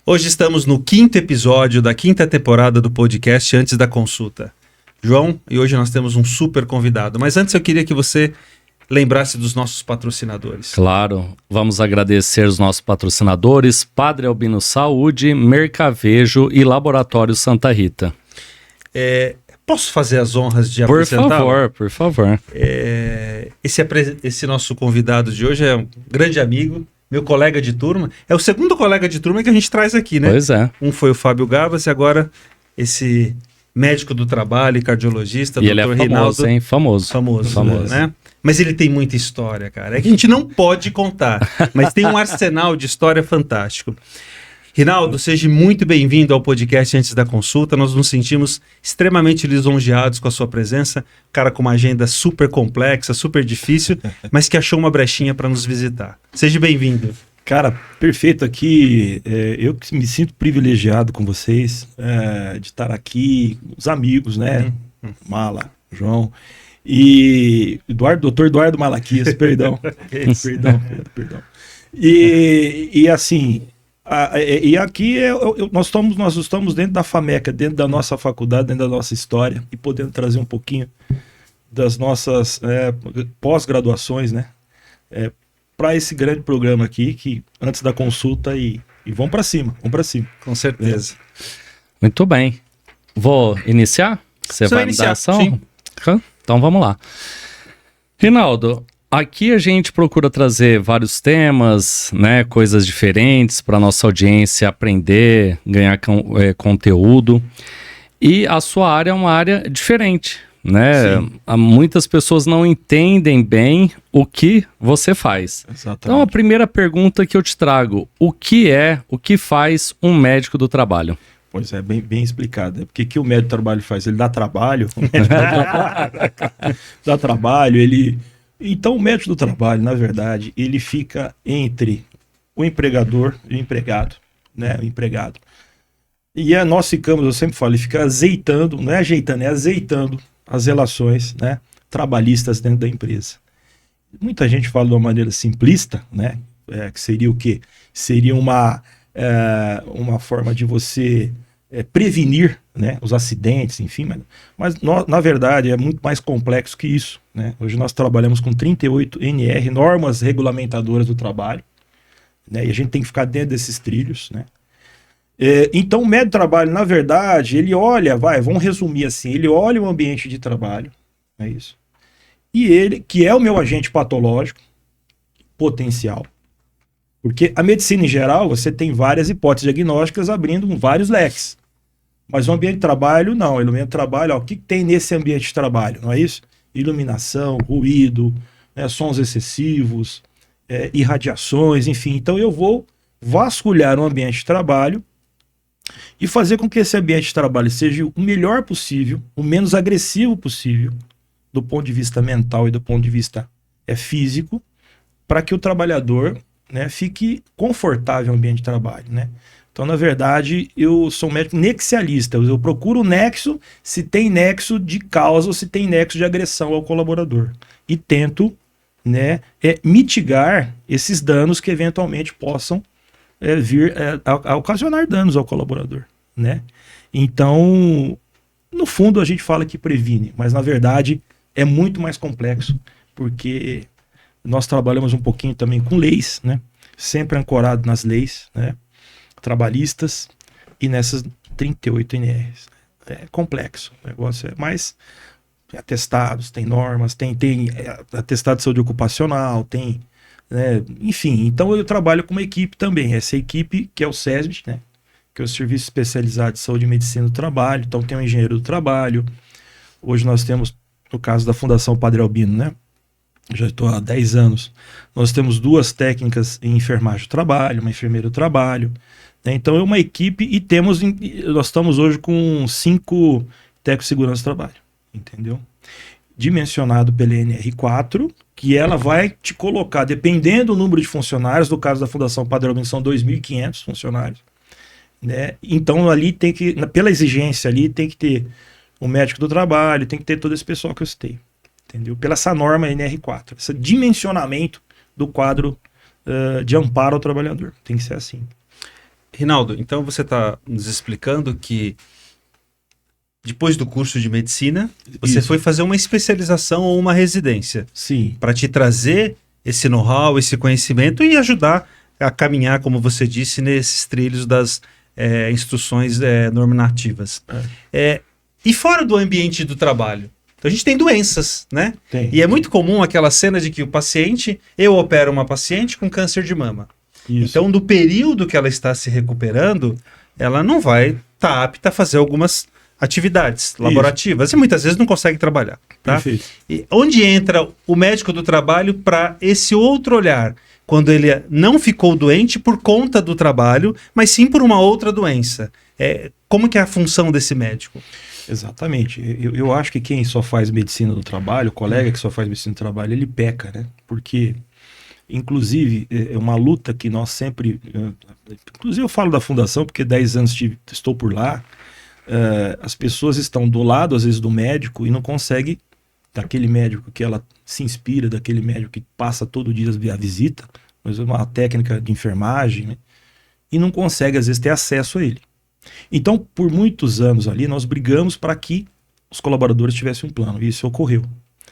Hoje estamos no 5º episódio da 5ª temporada do podcast Antes da Consulta. João, e hoje nós temos um super convidado. Mas antes eu queria que você lembrasse dos nossos patrocinadores. Claro, vamos agradecer os nossos patrocinadores, Padre Albino Saúde, Mercavejo e Laboratório Santa Rita. Posso fazer as honras de apresentá-lo? Por favor. Esse nosso convidado de hoje é um grande amigo, meu colega de turma. É o segundo colega de turma que a gente traz aqui, né? Pois é. Um foi o Fábio Gavas e agora esse médico do trabalho e cardiologista, E ele é famoso, Reinaldo. hein? Famoso. Famoso, né? Mas ele tem muita história, cara. É que a gente não pode contar, mas tem um arsenal de história fantástico. Reinaldo, seja muito bem-vindo ao podcast Antes da Consulta. Nós nos sentimos extremamente lisonjeados com a sua presença. Cara com uma agenda super complexa, super difícil, mas que achou uma brechinha para nos visitar. Seja bem-vindo. Cara, perfeito aqui. Eu que me sinto privilegiado com vocês, de estar aqui, os amigos, né? Mala, João e Dr. Eduardo Malaquias, perdão. Perdão. E assim... E aqui nós estamos dentro da FAMECA, dentro da nossa faculdade, dentro da nossa história, e podendo trazer um pouquinho das nossas pós-graduações, né? Para esse grande programa aqui, que antes da consulta, e vamos para cima. Com certeza. Muito bem. Vou iniciar? Você vai me dar ação? Sim. Então vamos lá. Reinaldo, aqui a gente procura trazer vários temas, né, coisas diferentes para nossa audiência aprender, ganhar conteúdo. E a sua área é uma área diferente, né? Muitas pessoas não entendem bem o que você faz. Exatamente. Então a primeira pergunta que eu te trago, o que faz um médico do trabalho? Pois é, bem explicado. Porque que o médico do trabalho faz? Ele dá trabalho, dá trabalho, Então, o médico do trabalho, na verdade, ele fica entre o empregador e o empregado, né? O empregado. E nós ficamos, eu sempre falo, ele fica azeitando, não é ajeitando, é azeitando as relações, né, trabalhistas dentro da empresa. Muita gente fala de uma maneira simplista, né? Que seria o quê? Seria uma forma de você prevenir, né, os acidentes, enfim, mas na verdade é muito mais complexo que isso, né? Hoje nós trabalhamos com 38 NR, normas regulamentadoras do trabalho, né, e a gente tem que ficar dentro desses trilhos, né? Então o médico do trabalho, na verdade, ele olha, vamos resumir assim, ele olha o ambiente de trabalho, é isso, e ele, que é o meu agente patológico potencial, porque a medicina em geral, você tem várias hipóteses diagnósticas abrindo vários leques. Mas o ambiente de trabalho, não. O ambiente de trabalho, o que tem nesse ambiente de trabalho? Não é isso? Iluminação, ruído, sons excessivos, irradiações, enfim. Então eu vou vasculhar o ambiente de trabalho e fazer com que esse ambiente de trabalho seja o melhor possível, o menos agressivo possível, do ponto de vista mental e do ponto de vista físico, para que o trabalhador, né, fique confortável no ambiente de trabalho, né? Então, na verdade, eu sou um médico nexialista. Eu procuro o nexo, se tem nexo de causa ou se tem nexo de agressão ao colaborador. E tento, né, mitigar esses danos que eventualmente possam vir a ocasionar danos ao colaborador, né? Então, no fundo, a gente fala que previne, mas na verdade é muito mais complexo, porque nós trabalhamos um pouquinho também com leis, né? Sempre ancorado nas leis, né, trabalhistas e nessas 38 NRs. É complexo o negócio, mas tem atestados, tem normas, tem atestado de saúde ocupacional, tem, né, enfim. Então eu trabalho com uma equipe também, essa equipe que é o SESB, né, que é o Serviço Especializado de Saúde e Medicina do Trabalho. Então tem um engenheiro do trabalho. Hoje nós temos, no caso da Fundação Padre Albino, né, já estou há 10 anos, nós temos 2 técnicas em enfermagem do trabalho, uma enfermeira do trabalho, né? Então é uma equipe e nós estamos hoje com 5 técnicos de segurança do trabalho, entendeu? Dimensionado pela NR4, que ela vai te colocar, dependendo do número de funcionários, no caso da Fundação Padre Albino são 2.500 funcionários, né? Então ali tem que, pela exigência ali, tem que ter um médico do trabalho, tem que ter todo esse pessoal que eu citei. Entendeu? Pela essa norma NR4, esse dimensionamento do quadro de amparo ao trabalhador. Tem que ser assim. Rinaldo, então você está nos explicando que depois do curso de medicina, você Isso. foi fazer uma especialização ou uma residência Sim, para te trazer esse know-how, esse conhecimento e ajudar a caminhar, como você disse, nesses trilhos das instruções normativas. E fora do ambiente do trabalho? Então a gente tem doenças, né? tem. E é muito comum aquela cena de que o paciente, eu opero uma paciente com câncer de mama. Isso. Então, do período que ela está se recuperando, ela não vai estar apta a fazer algumas atividades laborativas e muitas vezes não consegue trabalhar. Tá? Perfeito. E onde entra o médico do trabalho para esse outro olhar? Quando ele não ficou doente por conta do trabalho, mas sim por uma outra doença. Como que é a função desse médico? Exatamente. Eu acho que quem só faz medicina do trabalho, o colega que só faz medicina do trabalho, ele peca, né? Porque, inclusive, é uma luta que nós sempre... Inclusive eu falo da fundação porque 10 anos estou por lá. As pessoas estão do lado, às vezes, do médico e não conseguem, daquele médico que ela se inspira, daquele médico que passa todo dia a visita, mas uma técnica de enfermagem, né? E não consegue, às vezes, ter acesso a ele. Então, por muitos anos ali, nós brigamos para que os colaboradores tivessem um plano, e isso ocorreu.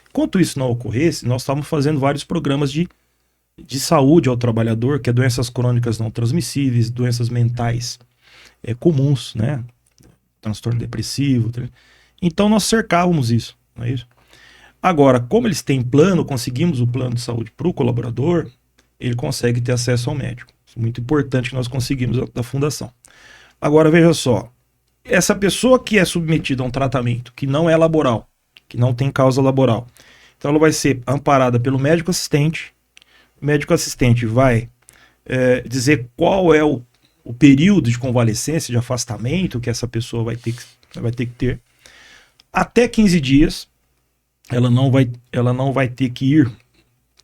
Enquanto isso não ocorresse, nós estávamos fazendo vários programas de saúde ao trabalhador, que é doenças crônicas não transmissíveis, doenças mentais comuns, né? Transtorno depressivo. Então, nós cercávamos isso, não é isso? Agora, como eles têm plano, conseguimos o plano de saúde para o colaborador, ele consegue ter acesso ao médico. Isso é muito importante que nós conseguimos da fundação. Agora, veja só, essa pessoa que é submetida a um tratamento que não é laboral, que não tem causa laboral, então ela vai ser amparada pelo médico assistente. O médico assistente vai dizer qual é o período de convalescência, de afastamento que essa pessoa vai ter que ter. Até 15 dias, ela não vai ter que ir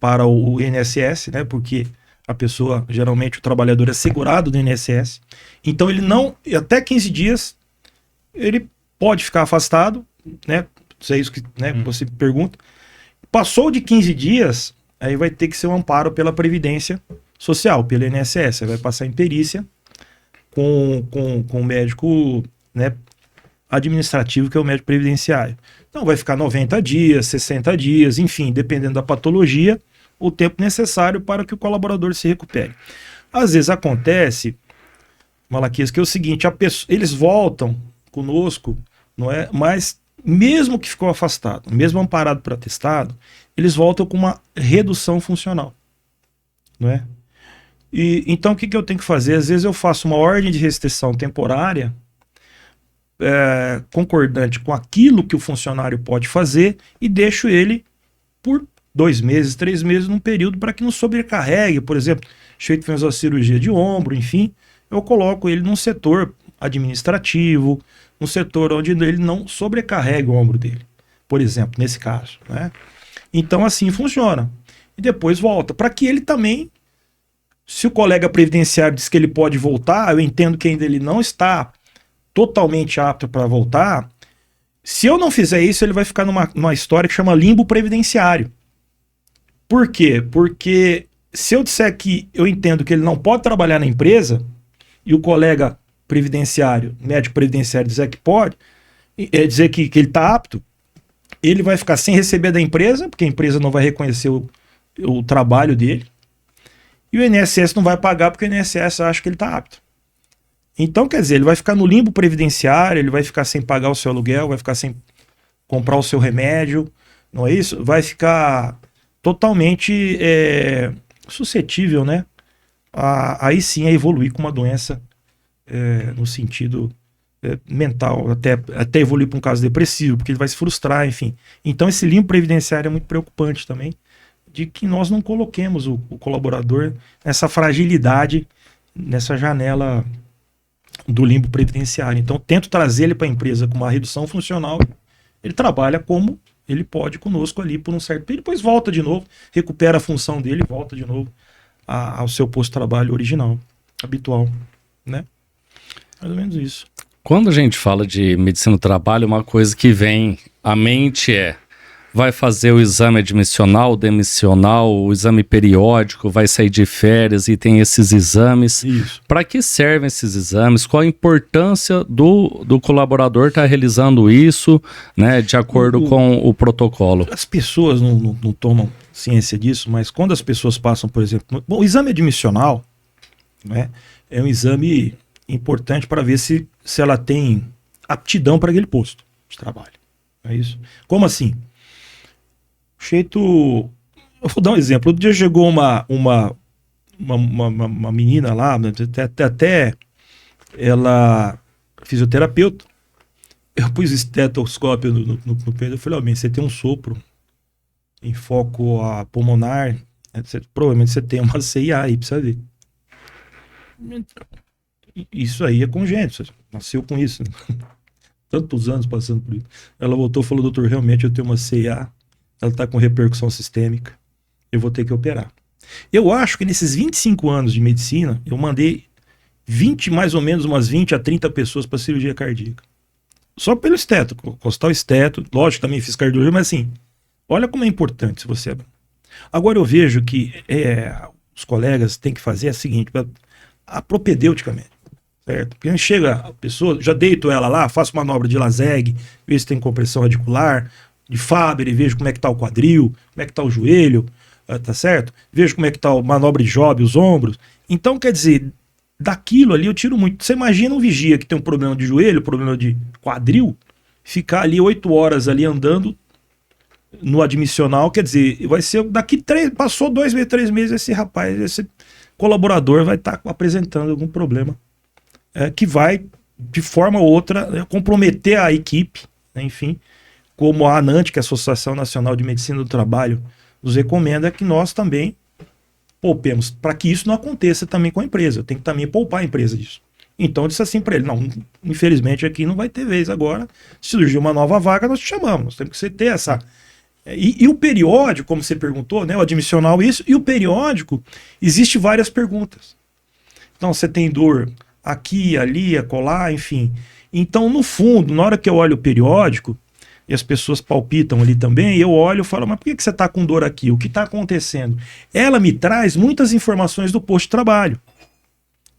para o INSS, né, porque a pessoa, geralmente o trabalhador é segurado do INSS, então ele não, até 15 dias, ele pode ficar afastado, né, se é isso que você pergunta. Passou de 15 dias, aí vai ter que ser um amparo pela Previdência Social, pelo INSS, aí vai passar em perícia com o médico, né, administrativo, que é o médico previdenciário. Então vai ficar 90 dias, 60 dias, enfim, dependendo da patologia, o tempo necessário para que o colaborador se recupere. Às vezes acontece, Malaquias, que é o seguinte, eles voltam conosco, não é? Mas mesmo que ficou afastado, mesmo amparado para atestado, eles voltam com uma redução funcional, não é? Então o que eu tenho que fazer? Às vezes eu faço uma ordem de restrição temporária concordante com aquilo que o funcionário pode fazer e deixo ele por 2 meses, 3 meses num período para que não sobrecarregue. Por exemplo, feito fez uma cirurgia de ombro, enfim, eu coloco ele num setor administrativo, num setor onde ele não sobrecarregue o ombro dele, por exemplo, nesse caso, né? Então assim funciona. E depois volta, para que ele também, se o colega previdenciário diz que ele pode voltar, eu entendo que ainda ele não está totalmente apto para voltar. Se eu não fizer isso, ele vai ficar numa história que chama limbo previdenciário. Por quê? Porque se eu disser que eu entendo que ele não pode trabalhar na empresa e o colega previdenciário, médico previdenciário, dizer que pode, dizer que ele está apto, ele vai ficar sem receber da empresa, porque a empresa não vai reconhecer o trabalho dele, e o INSS não vai pagar porque o INSS acha que ele está apto. Então, quer dizer, ele vai ficar no limbo previdenciário, ele vai ficar sem pagar o seu aluguel, vai ficar sem comprar o seu remédio, não é isso? Vai ficar totalmente suscetível, né? Aí sim a evoluir com uma doença no sentido mental, até evoluir para um caso depressivo, porque ele vai se frustrar, enfim. Então esse limbo previdenciário é muito preocupante também, de que nós não coloquemos o colaborador nessa fragilidade, nessa janela do limbo previdenciário. Então tento trazer ele para a empresa com uma redução funcional, ele trabalha como ele pode conosco ali por um certo período, depois volta de novo, recupera a função dele e volta de novo ao seu posto de trabalho original, habitual, né? Mais ou menos isso. Quando a gente fala de medicina do trabalho, uma coisa que vem à mente vai fazer o exame admissional, demissional, o exame periódico, vai sair de férias e tem esses exames. Isso. Para que servem esses exames? Qual a importância do colaborador estar realizando isso, né, de acordo com o protocolo? As pessoas não tomam ciência disso, mas quando as pessoas passam, por exemplo... Bom, o exame admissional, né, é um exame importante para ver se ela tem aptidão para aquele posto de trabalho. É isso? Como assim? Eu vou dar um exemplo. Outro dia chegou uma menina lá, até ela fisioterapeuta. Eu pus estetoscópio no peito. Eu falei, você tem um sopro em foco pulmonar. Provavelmente você tem uma CIA aí, precisa ver. Isso aí é congênito. Você nasceu com isso. Tantos anos passando por isso. Ela voltou e falou, doutor, realmente eu tenho uma CIA. Ela está com repercussão sistêmica. Eu vou ter que operar. Eu acho que nesses 25 anos de medicina, eu mandei mais ou menos umas 20 a 30 pessoas para cirurgia cardíaca. Só pelo esteto, costal esteto, lógico, também fiz cardiologia, mas assim, olha como é importante se você... Agora eu vejo que os colegas têm que fazer o seguinte, propedeuticamente, certo? Porque chega a pessoa, já deito ela lá, faço manobra de Laseg, vejo se tem compressão radicular, de Faber, e vejo como é que tá o quadril, como é que tá o joelho, tá certo? Vejo como é que tá a manobra de Job, os ombros. Então, quer dizer, daquilo ali eu tiro muito. Você imagina um vigia que tem um problema de joelho, problema de quadril, ficar ali 8 horas ali andando no admissional, quer dizer, vai ser daqui 3 meses, esse rapaz, esse colaborador vai estar apresentando algum problema que vai, de forma ou outra, comprometer a equipe, né, enfim, como a ANANT, que é a Associação Nacional de Medicina do Trabalho, nos recomenda que nós também poupemos, para que isso não aconteça também com a empresa. Eu tenho que também poupar a empresa disso. Então eu disse assim para ele, não, infelizmente aqui não vai ter vez agora, se surgir uma nova vaga nós te chamamos, nós temos que ter essa... E o periódico, como você perguntou, né, o admissional isso, e o periódico, existe várias perguntas. Então você tem dor aqui, ali, acolá, enfim. Então no fundo, na hora que eu olho o periódico, e as pessoas palpitam ali também, eu olho e falo, mas por que você está com dor aqui? O que está acontecendo? Ela me traz muitas informações do posto de trabalho.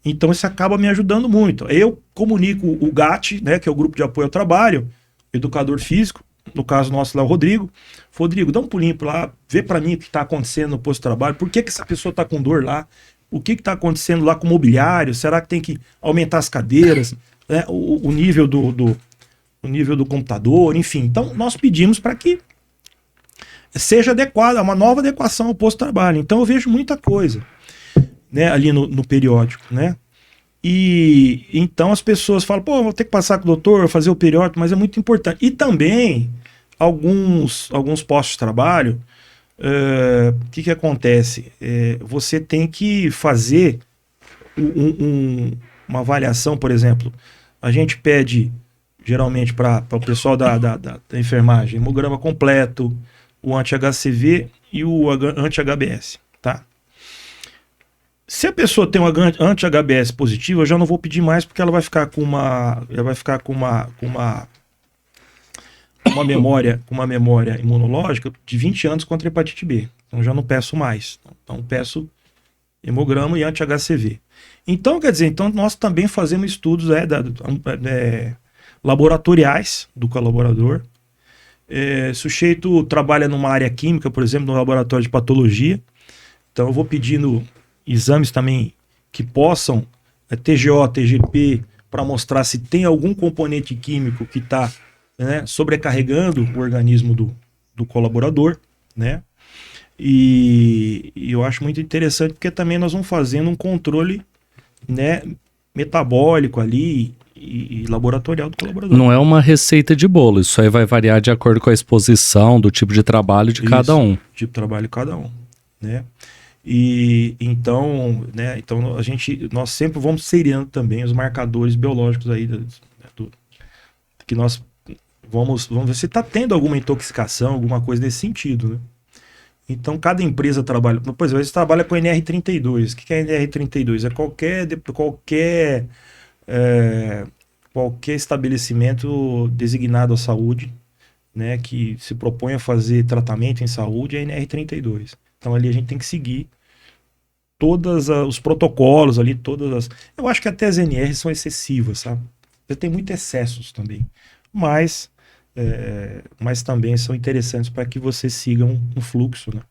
Então isso acaba me ajudando muito. Eu comunico o GAT, né, que é o Grupo de Apoio ao Trabalho, educador físico, no caso nosso lá o Rodrigo. Rodrigo, dá um pulinho lá, vê para mim o que está acontecendo no posto de trabalho, por que essa pessoa está com dor lá? O que está acontecendo lá com o mobiliário? Será que tem que aumentar as cadeiras? Né? O nível o nível do computador, enfim. Então, nós pedimos para que seja adequada, uma nova adequação ao posto de trabalho. Então, eu vejo muita coisa, né, ali no periódico, né? E então as pessoas falam, pô, vou ter que passar com o doutor, fazer o periódico, mas é muito importante. E também, alguns postos de trabalho, o que acontece? Você tem que fazer uma avaliação, por exemplo, a gente pede geralmente para o pessoal da enfermagem, hemograma completo, o anti-HCV e o anti-HBS, tá? Se a pessoa tem um anti-HBS positivo, eu já não vou pedir mais porque ela vai ficar com uma memória imunológica de 20 anos contra a hepatite B. Então já não peço mais. Então peço hemograma e anti-HCV. Então, quer dizer, nós também fazemos estudos laboratoriais do colaborador. Sujeito trabalha numa área química, por exemplo, no laboratório de patologia. Então eu vou pedindo exames também que possam, TGO, TGP, para mostrar se tem algum componente químico que está, né, sobrecarregando o organismo do colaborador, né? E eu acho muito interessante porque também nós vamos fazendo um controle, né, metabólico ali e laboratorial do colaborador. Não é uma receita de bolo, isso aí vai variar de acordo com a exposição, do tipo de trabalho de cada um. Tipo de trabalho de cada um, né? E então, né, nós sempre vamos seriando também os marcadores biológicos aí que nós vamos ver se está tendo alguma intoxicação, alguma coisa nesse sentido, né? Então cada empresa trabalha, por exemplo, você trabalha com NR32. O que é NR32? É qualquer estabelecimento designado à saúde, né, que se propõe a fazer tratamento em saúde é a NR32. Então ali a gente tem que seguir todos os protocolos ali, eu acho que até as NRs são excessivas, sabe? Tem muitos excessos também, mas também são interessantes para que você siga um fluxo, né,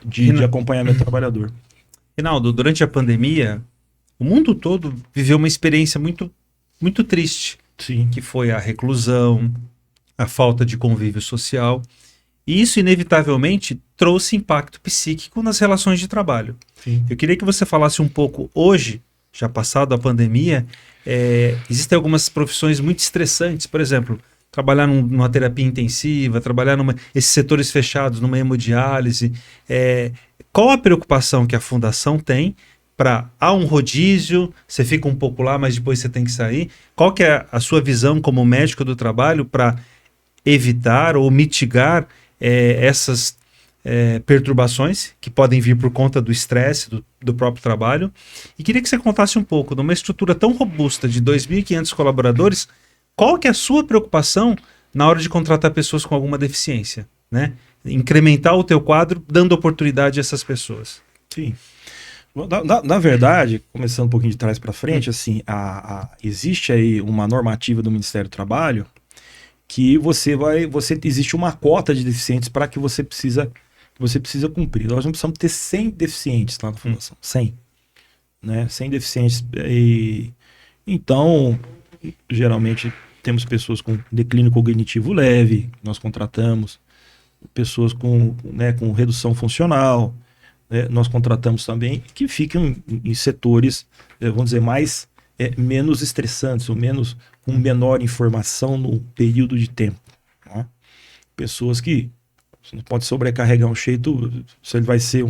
de acompanhamento do trabalhador. Rinaldo, durante a pandemia, o mundo todo viveu uma experiência muito, muito triste, Sim. que foi a reclusão, a falta de convívio social, e isso inevitavelmente trouxe impacto psíquico nas relações de trabalho. Sim. Eu queria que você falasse um pouco hoje, já passado a pandemia, existem algumas profissões muito estressantes, por exemplo, trabalhar numa terapia intensiva, trabalhar esses setores fechados, numa hemodiálise. Qual a preocupação que a Fundação tem para há um rodízio, você fica um pouco lá, mas depois você tem que sair? Qual que é a sua visão como médico do trabalho para evitar ou mitigar essas perturbações que podem vir por conta do estresse do próprio trabalho? E queria que você contasse um pouco, numa estrutura tão robusta de 2.500 colaboradores, qual que é a sua preocupação na hora de contratar pessoas com alguma deficiência, né? Incrementar o teu quadro, dando oportunidade a essas pessoas. Sim. Na verdade, começando um pouquinho de trás para frente, assim, existe aí uma normativa do Ministério do Trabalho que existe uma cota de deficientes para que você precisa cumprir. Nós não precisamos ter 100 deficientes lá na Fundação, 100, né? 100 deficientes. Então, geralmente temos pessoas com declínio cognitivo leve, nós contratamos pessoas com redução funcional, nós contratamos também que ficam em setores, vamos dizer, menos estressantes, ou com menor informação no período de tempo, né? Pessoas que você não pode sobrecarregar um jeito, se ele vai ser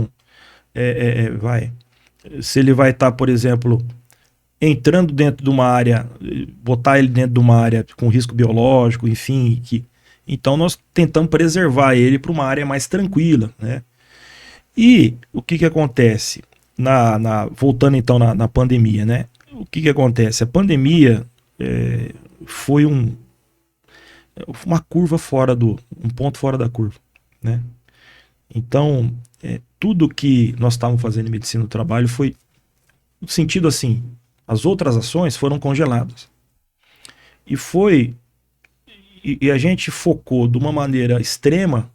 se ele vai estar, por exemplo, entrando dentro de uma área, botar ele dentro de uma área com risco biológico, enfim, então nós tentamos preservar ele para uma área mais tranquila, né? E o que acontece? Voltando então na pandemia, né? O que acontece? A pandemia foi uma curva um ponto fora da curva, né? Então, tudo que nós estávamos fazendo em medicina do trabalho foi no sentido assim, as outras ações foram congeladas. E a gente focou de uma maneira extrema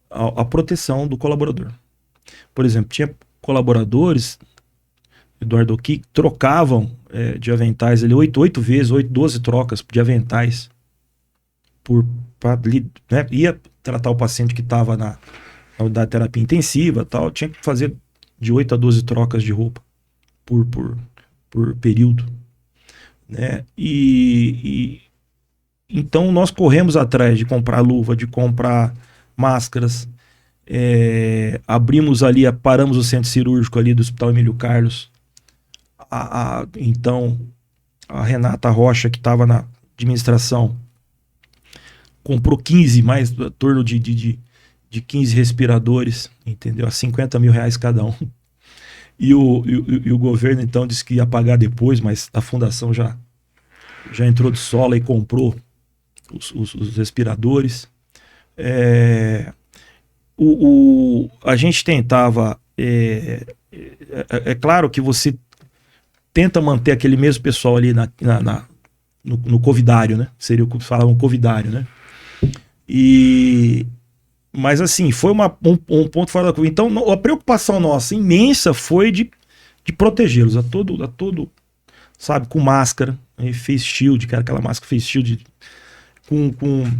a proteção do colaborador. Por exemplo, tinha colaboradores, Eduardo, que trocavam de aventais, 12 trocas de aventais, né? Ia tratar o paciente que estava na unidade de terapia intensiva, tal, tinha que fazer de 8 a 12 trocas de roupa por período, né? Então nós corremos atrás de comprar luva, de comprar máscaras, paramos o centro cirúrgico ali do Hospital Emílio Carlos. Então a Renata Rocha, que estava na administração, comprou 15, mais em torno de 15 respiradores, entendeu? A R$50 mil cada um. E o governo então disse que ia pagar depois, mas a fundação já entrou de sola e comprou os respiradores. A gente tentava, claro que você tenta manter aquele mesmo pessoal ali no covidário, né? Seria o que falavam covidário, né? Mas assim, foi um ponto fora da curva. Então a preocupação nossa imensa foi de protegê-los a todo, sabe, com máscara, face shield, que era aquela máscara face shield, com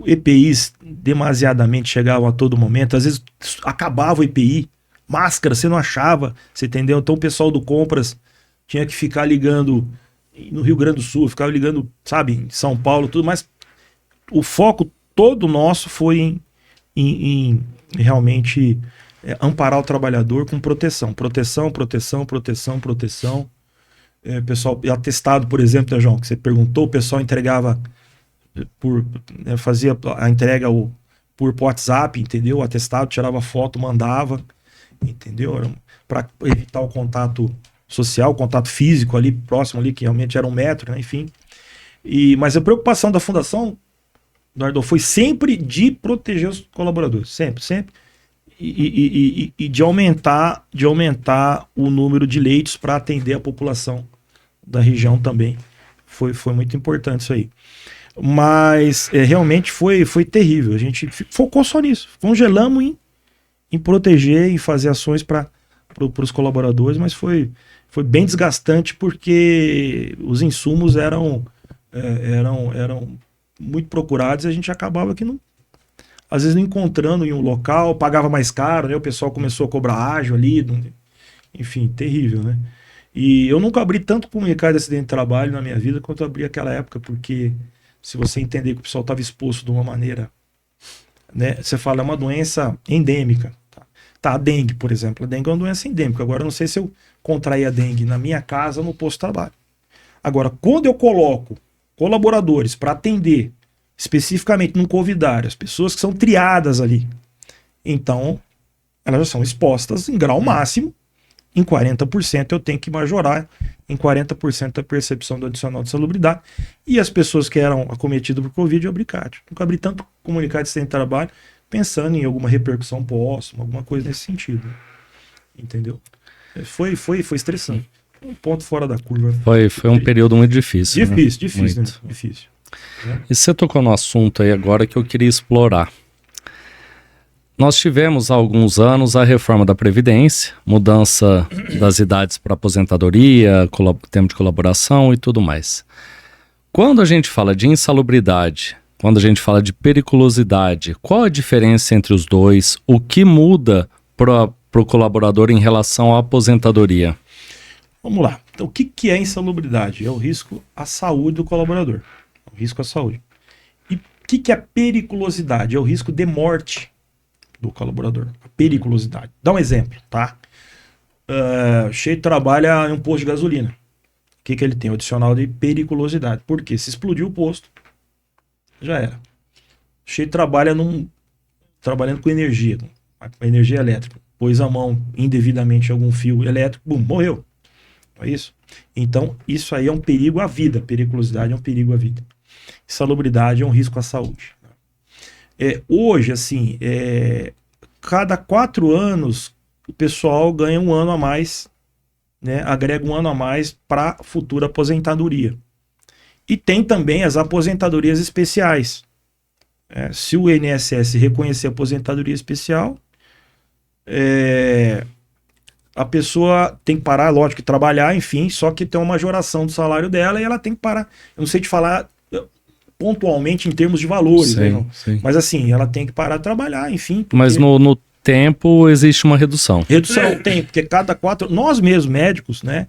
EPIs demasiadamente chegavam a todo momento, às vezes acabava o EPI, máscara você não achava, você entendeu? Então o pessoal do compras tinha que ficar ligando no Rio Grande do Sul, ficava ligando, sabe, em São Paulo, tudo, mas o foco todo nosso foi em realmente amparar o trabalhador com proteção. Pessoal, atestado, por exemplo, né, João, que você perguntou, o pessoal entregava fazia a entrega por WhatsApp, entendeu? O atestado, tirava foto, mandava, entendeu? Para evitar o contato social, o contato físico ali, próximo ali, que realmente era 1 metro, né? Enfim. Mas a preocupação da fundação, Eduardo, foi sempre de proteger os colaboradores, sempre. E de aumentar o número de leitos para atender a população da região também. Foi muito importante isso aí. Mas realmente foi terrível. A gente focou só nisso. Congelamos em proteger, em fazer ações para os colaboradores, mas foi bem desgastante porque os insumos eram muito procurados e a gente acabava que não, às vezes não encontrando em um local, pagava mais caro, né? O pessoal começou a cobrar ágio ali, enfim, terrível, né? E eu nunca abri tanto comunicado de acidente de trabalho na minha vida quanto eu abri aquela época, porque se você entender que o pessoal estava exposto de uma maneira, né? Você fala, é uma doença endêmica. Tá, a dengue, por exemplo. A dengue é uma doença endêmica. Agora, eu não sei se eu contraí a dengue na minha casa ou no posto de trabalho. Agora, quando eu coloco colaboradores para atender especificamente num covidário, as pessoas que são triadas ali, então elas já são expostas em grau máximo. Em 40% eu tenho que majorar em 40% a percepção do adicional de salubridade. E as pessoas que eram acometidas por Covid, eu abri CAT. Nunca abri tanto comunicado de acidente de trabalho pensando em alguma repercussão próxima, alguma coisa nesse sentido. Entendeu? Foi estressante. Um ponto fora da curva. Foi um período muito difícil. Difícil, muito. né? Difícil. E você tocou no assunto aí agora que eu queria explorar. Nós tivemos há alguns anos a reforma da Previdência, mudança das idades para aposentadoria, tempo de colaboração e tudo mais. Quando a gente fala de insalubridade, quando a gente fala de periculosidade, qual a diferença entre os dois? O que muda para o colaborador em relação à aposentadoria? Vamos lá. Então, o que é insalubridade? É o risco à saúde do colaborador. É o risco à saúde. E o que é periculosidade? É o risco de morte do colaborador. A periculosidade. Dá um exemplo, tá? Cheio trabalha em um posto de gasolina. O que ele tem? O adicional de periculosidade. Por quê? Se explodir o posto, já era. Cheio trabalha trabalhando com energia elétrica. Pôs a mão indevidamente em algum fio elétrico, bum, morreu. Não é isso? Então, isso aí é um perigo à vida. Periculosidade é um perigo à vida. Insalubridade é um risco à saúde. Hoje, assim, cada 4 anos, o pessoal ganha um ano a mais, né? Agrega um ano a mais para futura aposentadoria. E tem também as aposentadorias especiais. Se o INSS reconhecer a aposentadoria especial, a pessoa tem que parar, lógico, que trabalhar, enfim, só que tem uma majoração do salário dela e ela tem que parar. Eu não sei te falar pontualmente em termos de valores, sim, né? sim. Mas assim, ela tem que parar de trabalhar, enfim. Porque... Mas no tempo existe uma redução. Redução tem, porque cada 4... Nós mesmos, médicos, né?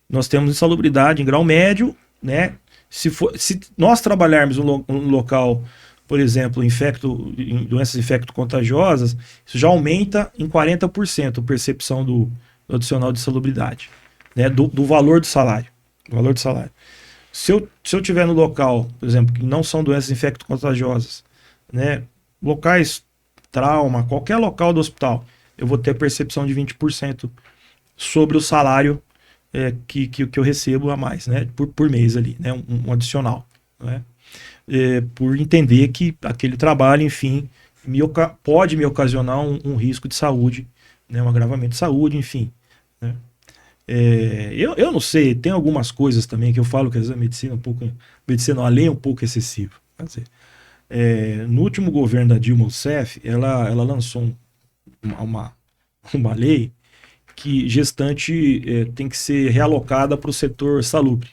Nós temos insalubridade em grau médio, né? Se nós trabalharmos um local, por exemplo, em doenças infecto-contagiosas, isso já aumenta em 40% a percepção do adicional de insalubridade, né? Do valor do salário. Do valor do salário. Se eu estiver no local, por exemplo, que não são doenças infecto-contagiosas, né? Locais, trauma, qualquer local do hospital, eu vou ter percepção de 20% sobre o salário que eu recebo a mais, né? Por mês ali, né? Um adicional, né? Por entender que aquele trabalho, enfim, pode me ocasionar um risco de saúde, né? Um agravamento de saúde, enfim, né? Eu não sei, tem algumas coisas também que eu falo que às vezes a medicina além é um pouco excessiva. Quer dizer, no último governo da Dilma Rousseff, ela lançou uma lei que gestante tem que ser realocada para o setor salubre.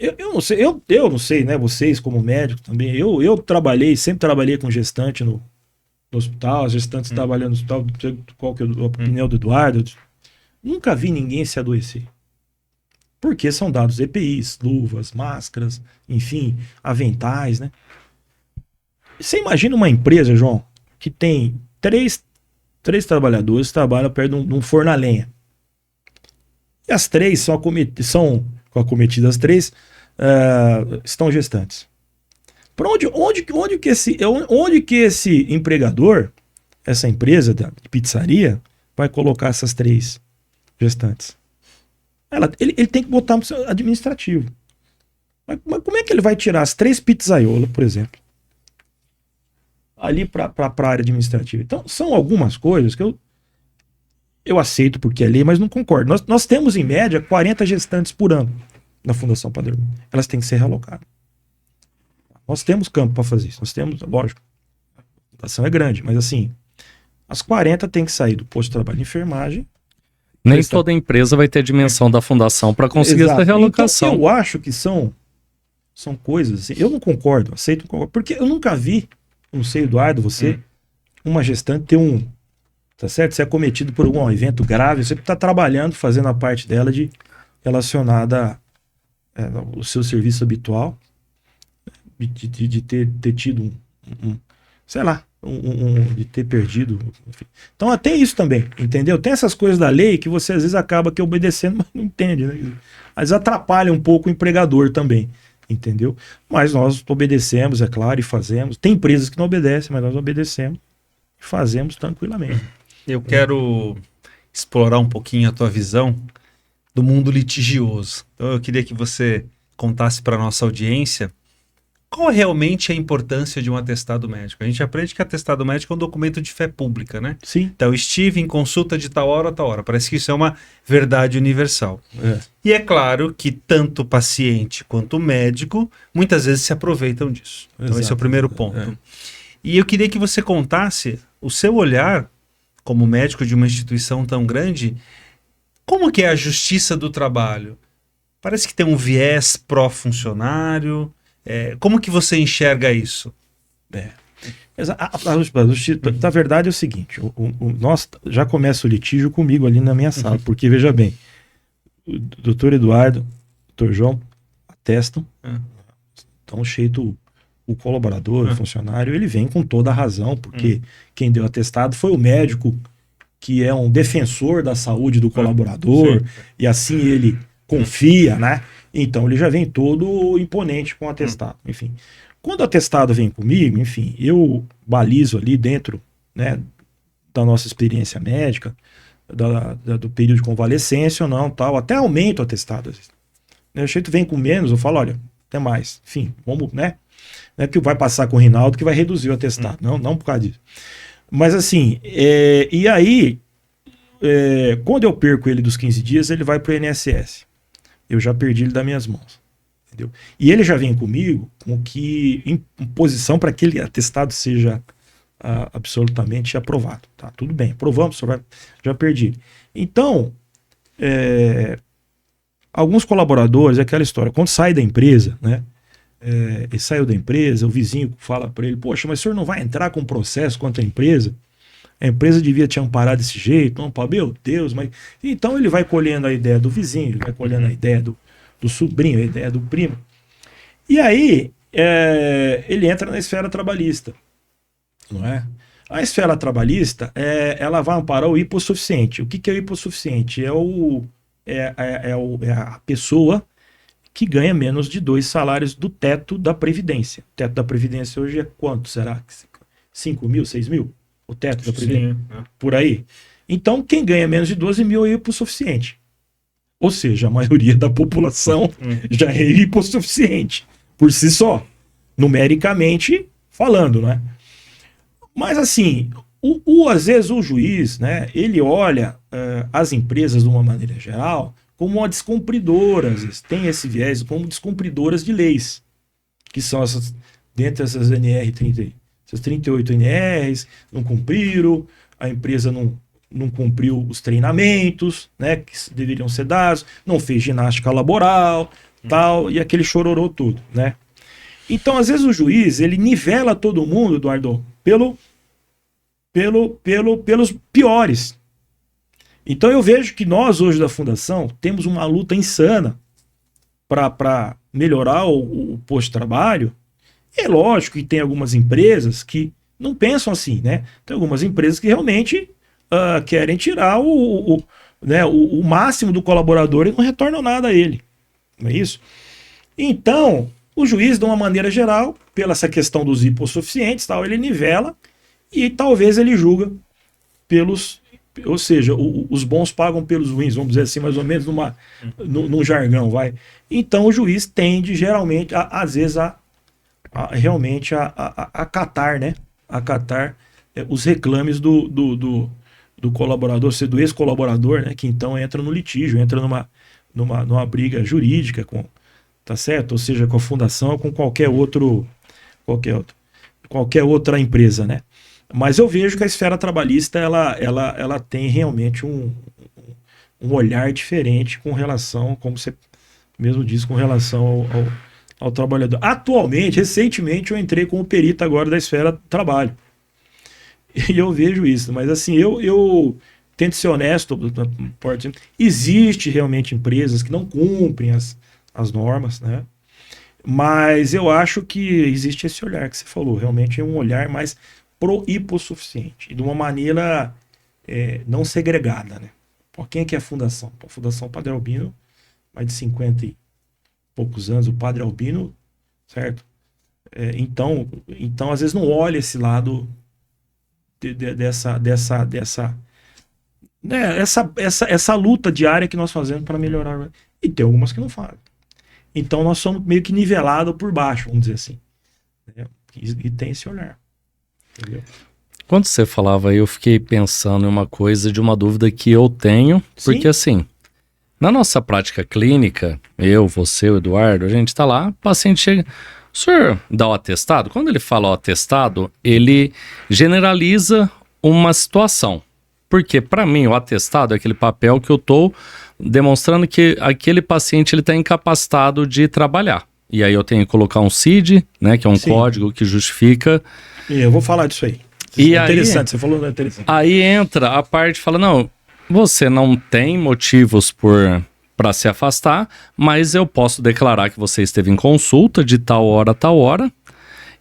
Eu não sei, né? Vocês como médico também, eu sempre trabalhei com gestante no hospital, as gestantes trabalhando no hospital, qual que é a opinião do Eduardo. Nunca vi ninguém se adoecer. Porque são dados EPIs, luvas, máscaras, enfim, aventais, né? Você imagina uma empresa, João, que tem três trabalhadores que trabalham perto de um forno a lenha. E as três são acometidas, as três estão gestantes. Para onde que esse empregador, essa empresa de pizzaria, vai colocar essas 3 gestantes? Ele tem que botar no seu administrativo. Mas como é que ele vai tirar as 3 pizzaiolas, por exemplo, ali para a área administrativa? Então, são algumas coisas que eu aceito porque é lei, mas não concordo. Nós temos, em média, 40 gestantes por ano na Fundação Padre Hermínio. Elas têm que ser realocadas. Nós temos campo para fazer isso. Nós temos, lógico, a fundação é grande, mas assim, as 40 tem que sair do posto de trabalho de enfermagem. Nem toda empresa vai ter a dimensão da fundação para conseguir essa realocação. Então, eu acho que são coisas assim, eu não concordo, aceito, porque eu nunca vi, não sei, Eduardo, você, uma gestante ter tá certo? Ser acometido por algum evento grave, você está trabalhando, fazendo a parte dela relacionada ao seu serviço habitual, de ter tido sei lá, de ter perdido. Enfim. Então até isso também, entendeu? Tem essas coisas da lei que você às vezes acaba que obedecendo, mas não entende, né? Às vezes atrapalha um pouco o empregador também, entendeu? Mas nós obedecemos, é claro, e fazemos. Tem empresas que não obedecem, mas nós obedecemos e fazemos tranquilamente. Eu quero explorar um pouquinho a tua visão do mundo litigioso. Então eu queria que você contasse para a nossa audiência qual realmente é a importância de um atestado médico. A gente aprende que atestado médico é um documento de fé pública, né? Sim. Então, estive em consulta de tal hora a tal hora. Parece que isso é uma verdade universal. E é claro que tanto o paciente quanto o médico muitas vezes se aproveitam disso. Então, esse é o primeiro ponto. E eu queria que você contasse o seu olhar como médico de uma instituição tão grande, como que é a justiça do trabalho? Parece que tem um viés pró-funcionário. Como que você enxerga isso? A justiça, na verdade, é o seguinte: nós já começa o litígio comigo ali na minha sala, porque, veja bem, o doutor Eduardo, o doutor João atestam, então cheio o colaborador, o funcionário, ele vem com toda a razão, porque quem deu atestado foi o médico, que é um defensor da saúde do colaborador, e assim ele confia, né? Então ele já vem todo imponente com o atestado. Enfim, quando o atestado vem comigo, enfim, eu balizo ali dentro, né, da nossa experiência médica, do período de convalescência ou não, tal, até aumento o atestado. O jeito vem com menos, eu falo, olha, até mais. Enfim, vamos, né? Não é que vai passar com o Rinaldo que vai reduzir o atestado. Não por causa disso. Mas assim, e aí, quando eu perco ele dos 15 dias, ele vai para o INSS. Eu já perdi ele das minhas mãos. Entendeu? E ele já vem comigo com que em posição para que aquele atestado seja absolutamente aprovado. Tá, tudo bem, aprovamos, já perdi. Então, alguns colaboradores, é aquela história, quando sai da empresa, né? Ele saiu da empresa, o vizinho fala para ele, poxa, mas o senhor não vai entrar com processo contra a empresa? A empresa devia te amparar desse jeito, não, meu Deus, mas... Então ele vai colhendo a ideia do vizinho, ele vai colhendo a ideia do sobrinho, a ideia do primo. E aí, ele entra na esfera trabalhista, não é? A esfera trabalhista, ela vai amparar o hipossuficiente. O que é o hipossuficiente? É a pessoa que ganha menos de 2 salários do teto da Previdência. O teto da Previdência hoje é quanto? Será? 5 mil, 6 mil? O teto da Previdência? Sim, por aí. Então, quem ganha menos de 12 mil é hipossuficiente. Ou seja, a maioria da população já é hipossuficiente, por si só, numericamente falando, né? Mas assim, às vezes o juiz, né, ele olha as empresas de uma maneira geral como descumpridoras, tem esse viés como descumpridoras de leis, que são essas, dentre essas NR30, essas 38 NRs, não cumpriram, a empresa não cumpriu os treinamentos, né, que deveriam ser dados, não fez ginástica laboral, tal, e aquele chororô tudo, né? Então, às vezes o juiz, ele nivela todo mundo, Eduardo, pelos piores. Então eu vejo que nós hoje da Fundação temos uma luta insana para melhorar o posto de trabalho. É lógico que tem algumas empresas que não pensam assim, né? Tem algumas empresas que realmente querem tirar o máximo do colaborador e não retornam nada a ele. Não é isso? Então, o juiz, de uma maneira geral, pela essa questão dos hipossuficientes, tal, ele nivela e talvez ele julga pelos Ou seja, os bons pagam pelos ruins, vamos dizer assim, mais ou menos num jargão, vai. Então o juiz tende geralmente, às vezes, realmente a acatar, né? Acatar os reclames do colaborador, ou seja, do ex-colaborador, né? Que então entra no litígio, entra numa briga jurídica, tá certo? Ou seja, com a fundação ou com qualquer outra empresa, né? Mas eu vejo que a esfera trabalhista ela tem realmente um olhar diferente com relação, como você mesmo disse, com relação ao trabalhador. Atualmente, recentemente, eu entrei como perito agora da esfera trabalho. E eu vejo isso, mas assim, eu tento ser honesto. Existe realmente empresas que não cumprem as normas, né? Mas eu acho que existe esse olhar que você falou, realmente é um olhar mais hipossuficiente e de uma maneira não segregada, né? Pô, quem é que é a fundação? A Fundação Padre Albino, mais de 50 e poucos anos, o Padre Albino, certo? Então, às vezes não olha esse lado essa luta diária que nós fazemos para melhorar. E tem algumas que não fazem. Então nós somos meio que nivelados por baixo, vamos dizer assim. Né? E tem esse olhar. Entendeu? Quando você falava aí, eu fiquei pensando em uma coisa, de uma dúvida que eu tenho, porque assim, na nossa prática clínica, eu, você, o Eduardo, a gente tá lá, o paciente chega, o senhor dá o atestado? Quando ele fala o atestado, ele generaliza uma situação, porque para mim o atestado é aquele papel que eu tô demonstrando que aquele paciente ele está incapacitado de trabalhar. E aí eu tenho que colocar um CID, né, que é um código que justifica. E eu vou falar disso aí. E é interessante, você falou, é interessante. Aí entra a parte, fala, não, você não tem motivos para se afastar, mas eu posso declarar que você esteve em consulta de tal hora a tal hora.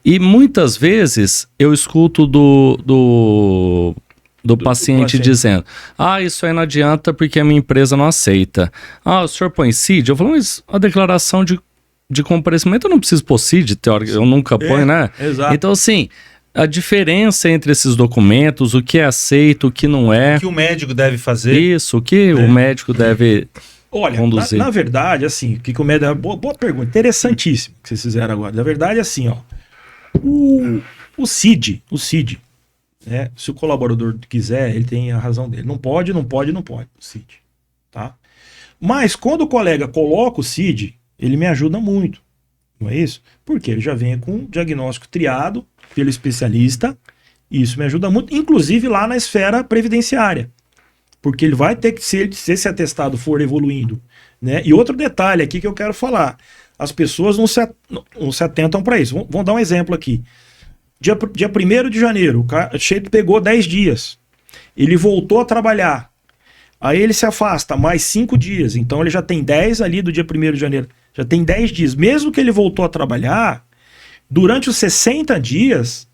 E muitas vezes eu escuto do paciente dizendo, isso aí não adianta porque a minha empresa não aceita. O senhor põe CID? Eu falo, mas a declaração de comparecimento eu não preciso pôr CID, teórico, eu nunca ponho, né? Exato. Então, assim, a diferença entre esses documentos, o que é aceito, o que não é. O que o médico deve fazer. Isso, o que o médico deve conduzir. Na verdade, assim, o que o médico... Boa pergunta, interessantíssimo que vocês fizeram agora. Na verdade, assim, ó, o CID, né, se o colaborador quiser, ele tem a razão dele. Não pode, o CID, tá? Mas quando o colega coloca o CID, ele me ajuda muito, não é isso? Porque ele já vem com um diagnóstico triado pelo especialista, e isso me ajuda muito, inclusive lá na esfera previdenciária, porque ele vai ter que, se esse atestado for evoluindo, né? E outro detalhe aqui que eu quero falar, as pessoas não se atentam para isso. Vamos dar um exemplo aqui. Dia 1º de janeiro, o Cheito pegou 10 dias. Ele voltou a trabalhar. Aí ele se afasta mais 5 dias. Então ele já tem 10 ali do dia 1º de janeiro. Já tem 10 dias. Mesmo que ele voltou a trabalhar, durante os 60 dias,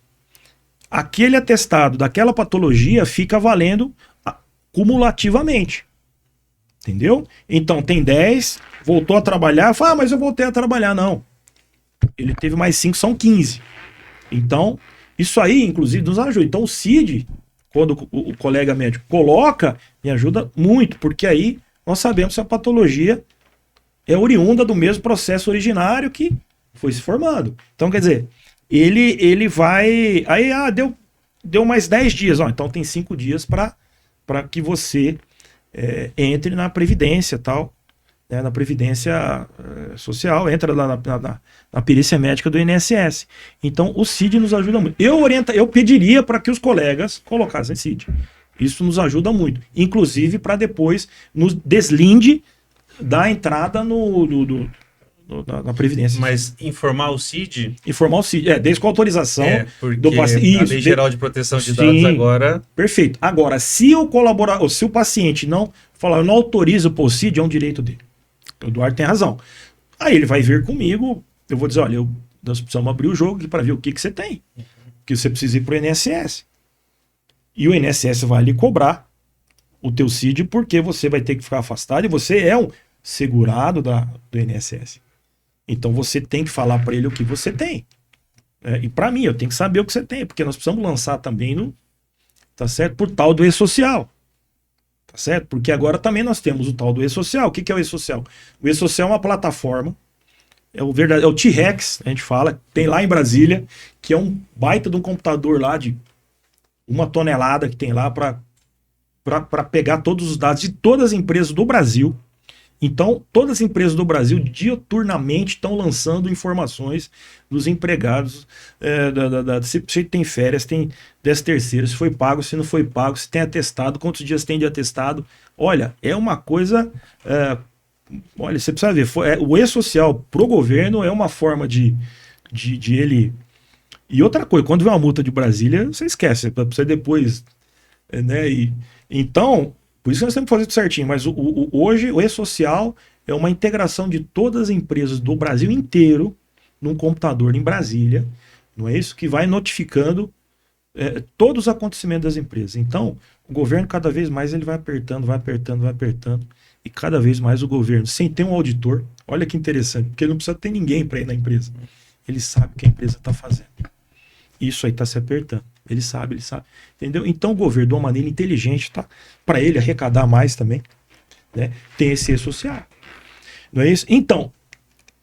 aquele atestado daquela patologia fica valendo cumulativamente. Entendeu? Então tem 10, voltou a trabalhar, fala, mas eu voltei a trabalhar. Não. Ele teve mais 5, são 15. Então, isso aí, inclusive, nos ajuda. Então, o CID, quando o colega médico coloca, me ajuda muito, porque aí nós sabemos se a patologia é oriunda do mesmo processo originário que foi se formando. Então, quer dizer, ele vai... Aí, deu mais 10 dias. Então, tem 5 dias para que você entre na Previdência tal. Né, na Previdência Social, entra lá na perícia médica do INSS. Então, o CID nos ajuda muito. Eu pediria para que os colegas colocassem CID. Isso nos ajuda muito. Inclusive, para depois nos deslinde da entrada na Previdência. Mas informar o CID? Informar o CID, desde com a autorização do paciente. A Lei Geral de Proteção de Dados agora... Perfeito. Agora, se o paciente não falar, eu não autorizo o CID, é um direito dele. O Eduardo tem razão. Aí ele vai vir comigo, eu vou dizer, olha, nós precisamos abrir o jogo aqui para ver o que você tem. Que você precisa ir para o INSS. E o INSS vai lhe cobrar o teu CID porque você vai ter que ficar afastado e você é um segurado do INSS. Então você tem que falar para ele o que você tem. E para mim, eu tenho que saber o que você tem, porque nós precisamos lançar também tá certo? Por tal do e-social. certo? Porque agora também nós temos o tal do e-social. O que é o e-social? O e-social é uma plataforma, é o T-Rex, a gente fala, tem lá em Brasília, que é um baita de um computador lá de 1 tonelada que tem lá para pegar todos os dados de todas as empresas do Brasil. Então, todas as empresas do Brasil diuturnamente estão lançando informações dos empregados, se tem férias, tem 13º, se foi pago, se não foi pago, se tem atestado, quantos dias tem de atestado. Olha, é uma coisa... olha, você precisa ver, o e-social pro governo é uma forma de ele... E outra coisa, quando vem uma multa de Brasília, você esquece, para você depois... né? Então... Por isso que nós temos que fazer tudo certinho, mas hoje o e-social é uma integração de todas as empresas do Brasil inteiro num computador em Brasília, não é isso? Que vai notificando todos os acontecimentos das empresas. Então, o governo cada vez mais ele vai apertando, e cada vez mais o governo, sem ter um auditor, olha que interessante, porque ele não precisa ter ninguém para ir na empresa. Ele sabe o que a empresa está fazendo. Isso aí está se apertando. Ele sabe. Entendeu? Então o governo, de uma maneira inteligente, tá? Para ele arrecadar mais também, né? Tem esse e-social. Não é isso? Então,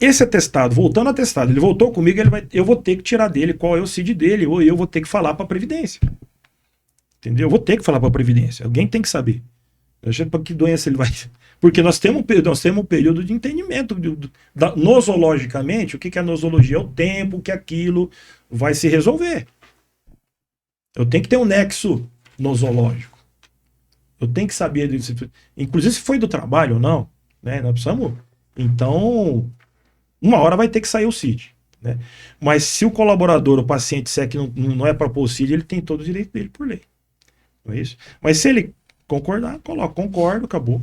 esse atestado, voltando ao atestado, ele voltou comigo, eu vou ter que tirar dele qual é o CID dele, ou eu vou ter que falar para a Previdência. Entendeu? Eu vou ter que falar para a Previdência. Alguém tem que saber. Para que doença ele vai... Porque nós temos um período de entendimento. Nosologicamente, o que é a nosologia? É o tempo que aquilo vai se resolver. Eu tenho que ter um nexo nosológico. Eu tenho que saber, inclusive se foi do trabalho ou não, né? Nós precisamos. Então, uma hora vai ter que sair o CID, né? Mas se o colaborador, o paciente disser que não é para pôr o CID, ele tem todo o direito dele por lei. Não é isso? Mas se ele concordar, coloca, concordo, acabou.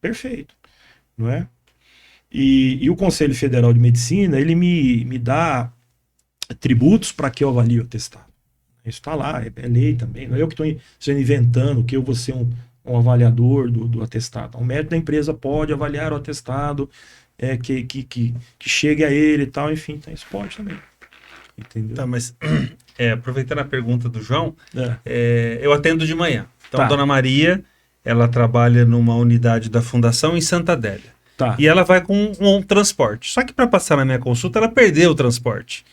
Perfeito. Não é? E o Conselho Federal de Medicina, ele me dá tributos para que eu avalie o atestado. Isso está lá, é lei também. Não é eu que estou sendo inventando que eu vou ser um avaliador do atestado. O médico da empresa pode avaliar o atestado que chegue a ele e tal, enfim, então isso pode também. Entendeu? Tá, mas aproveitando a pergunta do João, eu atendo de manhã. Então, a Dona Maria, ela trabalha numa unidade da Fundação em Santa Adélia. Tá. E ela vai com um transporte. Só que para passar na minha consulta, ela perdeu o transporte.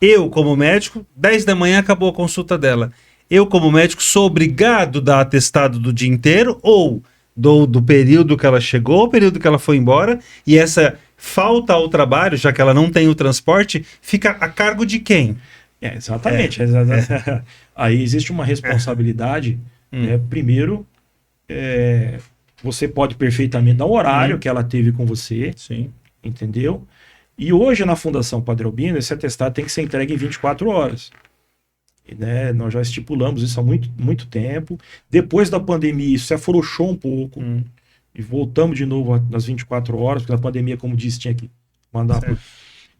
Eu, como médico, 10 da manhã acabou a consulta dela. Eu, como médico, sou obrigado a dar atestado do dia inteiro ou do período que ela chegou, o período que ela foi embora, e essa falta ao trabalho, já que ela não tem o transporte, fica a cargo de quem? Exatamente. Aí existe uma responsabilidade. Primeiro, você pode perfeitamente dar o horário que ela teve com você. Sim. Entendeu? E hoje na Fundação Padre Albino, esse atestado tem que ser entregue em 24 horas. E, né, nós já estipulamos isso há muito tempo. Depois da pandemia, isso se afrouxou um pouco. E voltamos de novo nas 24 horas, porque a pandemia, como disse, tinha que mandar.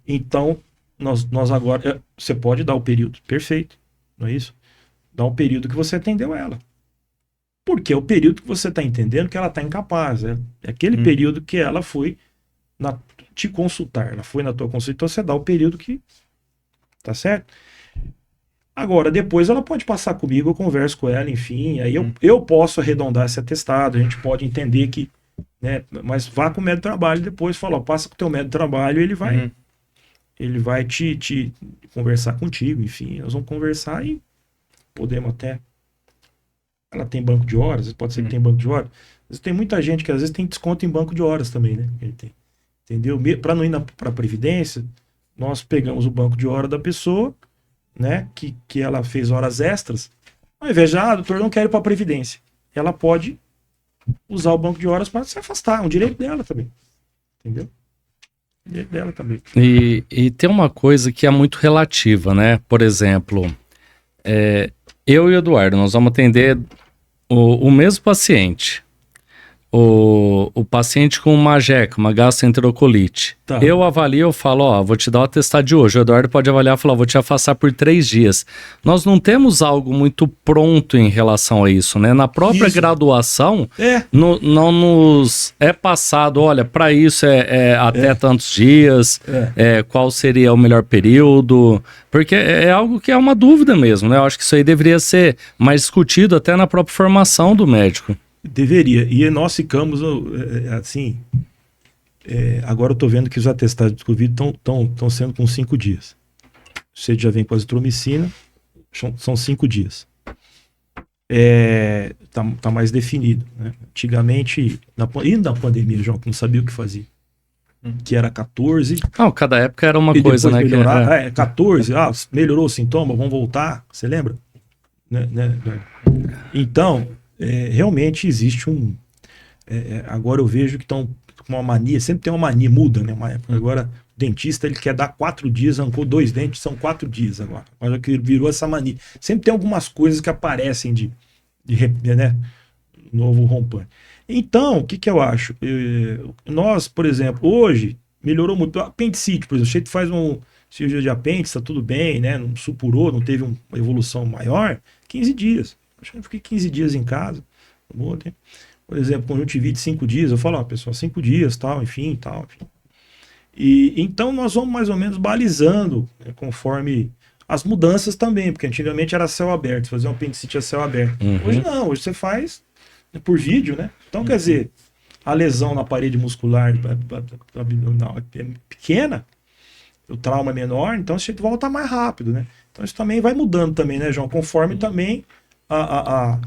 Então, nós agora... Você pode dar o período, perfeito, não é isso? Dá o período que você atendeu ela. Porque é o período que você está entendendo que ela está incapaz. É aquele período que ela foi te consultar. Ela foi na tua consulta, então você dá o período que... Tá certo? Agora, depois ela pode passar comigo, eu converso com ela, enfim, aí eu posso arredondar esse atestado, a gente pode entender que, né, mas vá com o médico de trabalho e depois fala, passa com o teu médico de trabalho, ele vai te conversar contigo, enfim, nós vamos conversar e podemos até... Ela tem banco de horas, pode ser que tem banco de horas, mas tem muita gente que às vezes tem desconto em banco de horas também, né, ele tem, entendeu? Para não ir para a Previdência, nós pegamos o banco de hora da pessoa, né, que ela fez horas extras, ao invés de, doutor, não quero ir para a Previdência. Ela pode usar o banco de horas para se afastar, é um direito dela também. Entendeu? Direito dela também. E tem uma coisa que é muito relativa, né? Por exemplo, eu e o Eduardo, nós vamos atender o mesmo paciente. O paciente com uma jaqueca, uma gastroenterocolite. Tá. Eu avalio, eu falo, vou te dar o atestado de hoje. O Eduardo pode avaliar e falar, vou te afastar por 3 dias. Nós não temos algo muito pronto em relação a isso, né? Na própria graduação, não nos é passado, olha, para isso até tantos dias, qual seria o melhor período, porque é algo que é uma dúvida mesmo, né? Eu acho que isso aí deveria ser mais discutido até na própria formação do médico. Deveria. E nós ficamos, assim, agora eu estou vendo que os atestados de Covid estão sendo com 5 dias. Você já vem com a azitromicina, são 5 dias. Tá mais definido, né? Antigamente, ainda na pandemia, João, que não sabia o que fazia. Que era 14. Cada época era uma coisa, né? Melhorar, 14, melhorou o sintoma, vamos voltar. Você lembra? Né? Então, realmente existe agora eu vejo que estão com uma mania, sempre tem uma mania, muda, né? Uma época. Agora, o dentista ele quer dar 4 dias, arrancou 2 dentes, são 4 dias agora. Olha que virou essa mania. Sempre tem algumas coisas que aparecem de né? Novo rompante. Então, o que eu acho? Nós, por exemplo, hoje melhorou muito. Apendicite, por exemplo, você faz uma cirurgia de apêndice, tá tudo bem, né? Não supurou, não teve uma evolução maior, 15 dias. Acho que eu fiquei 15 dias em casa. Por exemplo, conjuntivite 5 dias, eu falo, pessoal, 5 dias, tal, enfim. E então nós vamos mais ou menos balizando, né, conforme as mudanças também, porque antigamente era céu aberto, fazer um apendicite a céu aberto. Hoje não, hoje você faz por vídeo, né? Então, quer dizer, a lesão na parede muscular abdominal é pequena, o trauma é menor, então você volta mais rápido, né? Então isso também vai mudando também, né, João? Conforme também a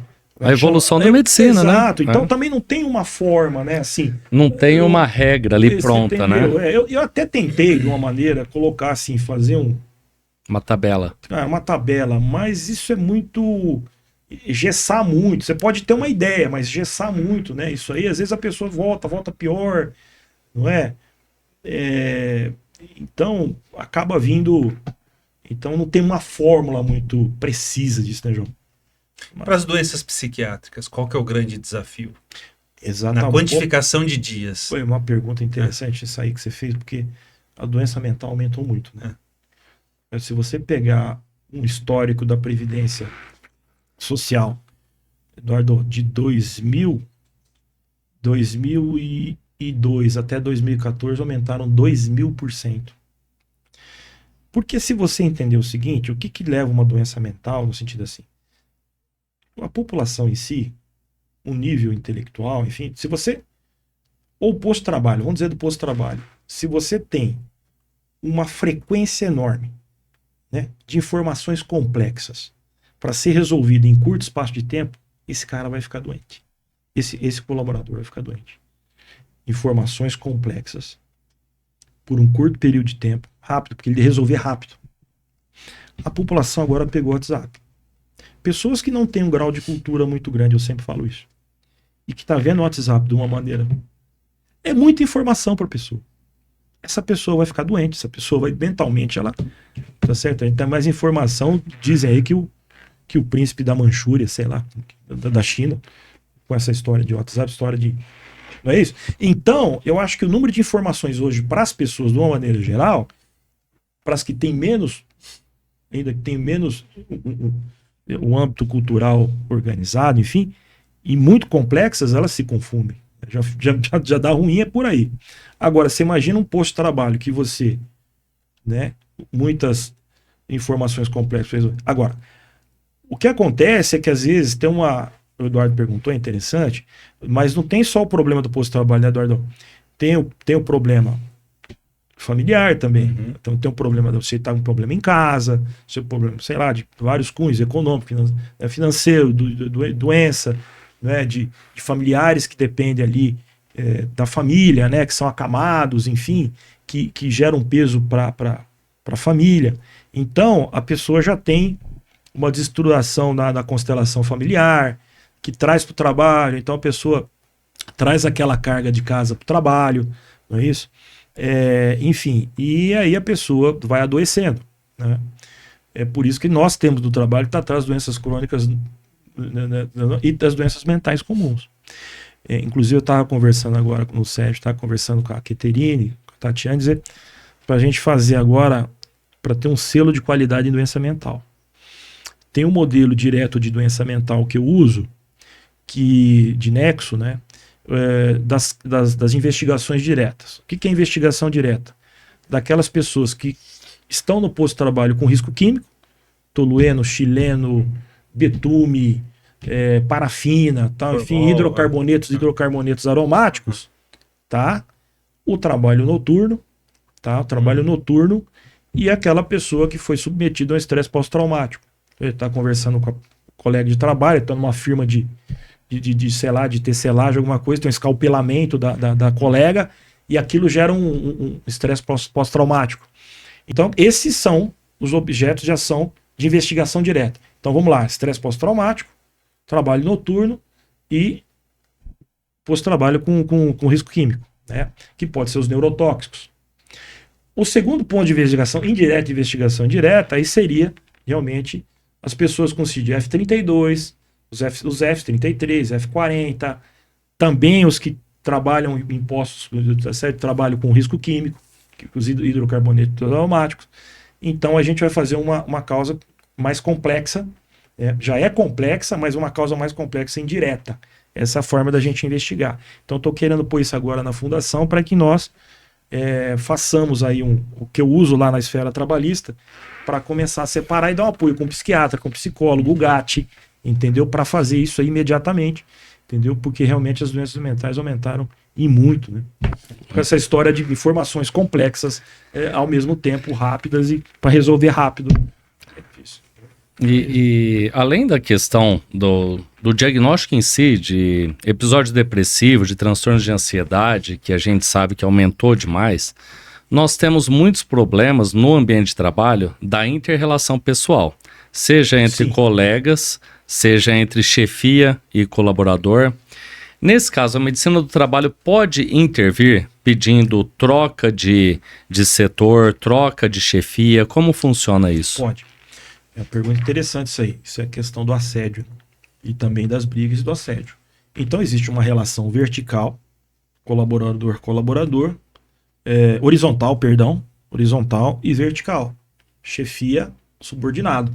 evolução da medicina, né? Exato. Então também não tem uma forma, né, assim. Não tem uma regra ali pronta, né? Eu até tentei, de uma maneira, colocar assim, fazer uma tabela. Uma tabela, mas isso é muito... Gessar muito. Você pode ter uma ideia, mas gessar muito, né? Isso aí, às vezes a pessoa volta pior, não é? Então, acaba vindo... Então, não tem uma fórmula muito precisa disso, né, João? Para as doenças psiquiátricas, qual que é o grande desafio? Exatamente. Na quantificação de dias. Foi uma pergunta interessante isso aí que você fez, porque a doença mental aumentou muito, né? Se você pegar um histórico da Previdência Social, Eduardo, de 2002 até 2014 aumentaram 2.000%. Porque se você entender o seguinte, o que leva uma doença mental, no sentido assim, a população em si, o nível intelectual, enfim, se você, ou o posto de trabalho, vamos dizer do posto de trabalho, se você tem uma frequência enorme, né, de informações complexas para ser resolvido em curto espaço de tempo, esse cara vai ficar doente. Esse colaborador vai ficar doente. Informações complexas por um curto período de tempo, rápido, porque ele resolver rápido. A população agora pegou o WhatsApp. Pessoas que não têm um grau de cultura muito grande, eu sempre falo isso, e que está vendo o WhatsApp de uma maneira... É muita informação para a pessoa. Essa pessoa vai ficar doente, essa pessoa vai mentalmente, ela... Tá certo? A gente tem mais informação, dizem aí que o príncipe da Manchúria, sei lá, da China, com essa história de WhatsApp, história de... Não é isso? Então, eu acho que o número de informações hoje para as pessoas, de uma maneira geral, para as que têm menos, ainda que têm menos o âmbito cultural organizado, enfim, e muito complexas, elas se confundem. Já dá ruim, é por aí. Agora, você imagina um posto de trabalho que você, né, muitas informações complexas. Agora, o que acontece é que às vezes tem uma... O Eduardo perguntou, é interessante, mas não tem só o problema do posto de trabalho, né, Eduardo? Tem o problema familiar também. Então tem um problema, você está com um problema em casa, seu problema, sei lá, de vários cunhos, econômico, financeiro, doença, né, de familiares que dependem ali da família, né, que são acamados, enfim, que geram peso para a família. Então a pessoa já tem uma desestruturação da constelação familiar, que traz para o trabalho, então a pessoa traz aquela carga de casa para o trabalho, não é isso? Enfim, e aí a pessoa vai adoecendo, né? É por isso que nós temos do trabalho tratar das doenças crônicas, né, e das doenças mentais comuns. Inclusive eu estava conversando agora com o Sérgio, estava conversando com a Keterine, com a Tatiana, dizer para a gente fazer agora, para ter um selo de qualidade em doença mental. Tem um modelo direto de doença mental que eu uso, de nexo, né, das investigações diretas. O que é investigação direta? Daquelas pessoas que estão no posto de trabalho com risco químico, tolueno, xileno, betume, parafina, tal, enfim, hidrocarbonetos aromáticos, tá? O trabalho noturno, tá? O trabalho noturno e aquela pessoa que foi submetida a um estresse pós-traumático. Ele está conversando com a colega de trabalho, está numa firma de tecelagem, alguma coisa, tem um escalpelamento da colega e aquilo gera um estresse pós-traumático. Então, esses são os objetos de ação de investigação direta. Então, vamos lá, estresse pós-traumático, trabalho noturno e pós-trabalho com risco químico, né? Que pode ser os neurotóxicos. O segundo ponto de investigação indireta e investigação direta aí seria realmente as pessoas com CID F32, os F33, F40, também os que trabalham em postos, trabalham com risco químico, os hidrocarbonetos aromáticos. Então a gente vai fazer uma causa mais complexa, já é complexa, mas uma causa mais complexa indireta. Essa é a forma da gente investigar. Então estou querendo pôr isso agora na fundação para que nós façamos aí o que eu uso lá na esfera trabalhista para começar a separar e dar um apoio com o psiquiatra, com o psicólogo, o GAT, entendeu? Para fazer isso aí imediatamente, entendeu? Porque realmente as doenças mentais aumentaram e muito, né? Com essa história de informações complexas ao mesmo tempo, rápidas e para resolver rápido. É difícil. E além da questão do diagnóstico em si, de episódios depressivos, de transtornos de ansiedade, que a gente sabe que aumentou demais, nós temos muitos problemas no ambiente de trabalho da inter-relação pessoal, seja entre colegas, seja entre chefia e colaborador. Nesse caso, a medicina do trabalho pode intervir pedindo troca de setor, troca de chefia, como funciona isso? Pode. É uma pergunta interessante isso aí. Isso é questão do assédio e também das brigas e do assédio. Então existe uma relação vertical, colaborador, horizontal e vertical. Chefia, subordinado,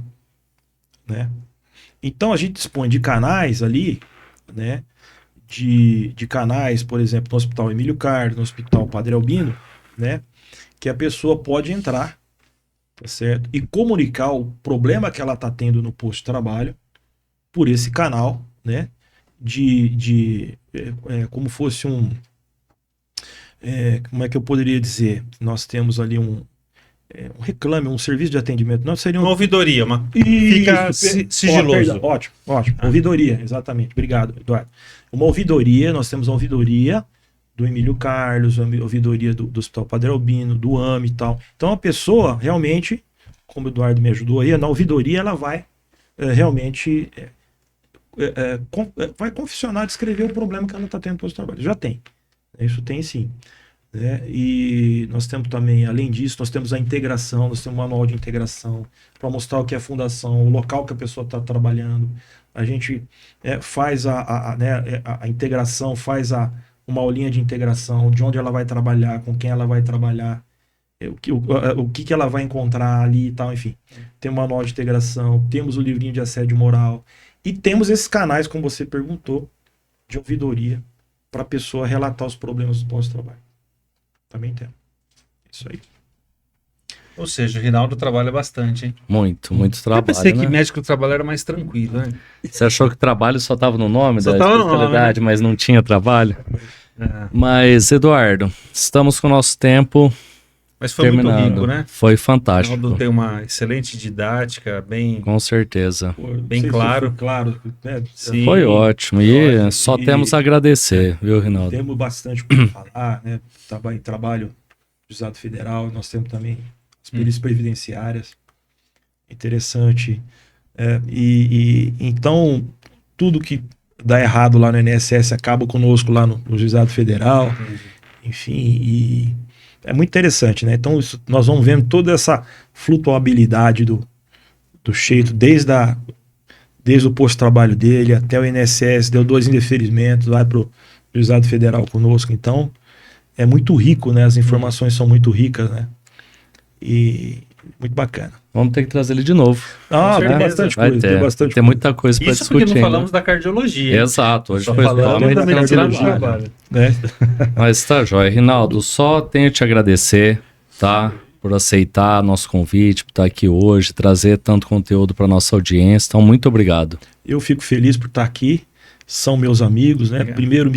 né? Então a gente dispõe de canais ali, né? De canais, por exemplo, no Hospital Emílio Carlos, no Hospital Padre Albino, né? Que a pessoa pode entrar, tá certo? E comunicar o problema que ela está tendo no posto de trabalho por esse canal, né? Como fosse como é que eu poderia dizer? Nós temos ali um reclame, um serviço de atendimento. Não seria uma ouvidoria, fica sigiloso. Ótimo. Ouvidoria, exatamente. Obrigado, Eduardo. Uma ouvidoria, nós temos a ouvidoria do Emílio Carlos, a ouvidoria do Hospital Padre Albino, do AME e tal. Então a pessoa realmente, como o Eduardo me ajudou aí, na ouvidoria ela vai realmente vai confessionar, descrever o problema que ela está tendo no posto de trabalho. Já tem. Isso tem sim. Né? E nós temos também, além disso, nós temos a integração, nós temos um manual de integração para mostrar o que é a fundação, o local que a pessoa está trabalhando. A gente faz a integração, faz uma aulinha de integração, de onde ela vai trabalhar, com quem ela vai trabalhar, o que ela vai encontrar ali e tal, enfim. Tem um manual de integração, temos o livrinho de assédio moral e temos esses canais, como você perguntou, de ouvidoria para a pessoa relatar os problemas do pós-trabalho. Também tem. Isso aí. Ou seja, o Rinaldo trabalha bastante, hein? Muito trabalho. Eu pensei que médico do trabalho era mais tranquilo, né? Você achou que trabalho só estava no nome só da especialidade, né? Mas não tinha trabalho? Mas, Eduardo, estamos com o nosso tempo. Mas foi terminado. Muito rico, né? Foi fantástico. O Rinaldo tem uma excelente didática, bem... Com certeza. Bem claro. Né? Sim. Foi ótimo. E só temos a agradecer, viu, Rinaldo? Temos bastante o que falar, né? Trabalho do Estado Federal, nós temos também as perícias previdenciárias. Interessante. Então, tudo que dá errado lá no INSS acaba conosco lá no Juizado Federal. Enfim, e é muito interessante, né? Então, nós vamos vendo toda essa flutuabilidade do Cheito, desde o posto de trabalho dele até o INSS, deu 2 indeferimentos, vai para o Juizado Federal conosco. Então, é muito rico, né? As informações são muito ricas, né? E muito bacana. Vamos ter que trazer ele de novo. Tem bastante coisa. Tem muita coisa para discutir. Isso porque não falamos da cardiologia. Exato. Hoje só foi falamos da medicina do trabalho. Mas tá, jóia. Rinaldo, só tenho que te agradecer, tá? por aceitar nosso convite, por estar aqui hoje, trazer tanto conteúdo para nossa audiência. Então, muito obrigado. Eu fico feliz por estar aqui. São meus amigos, né? Obrigado. Primeiro,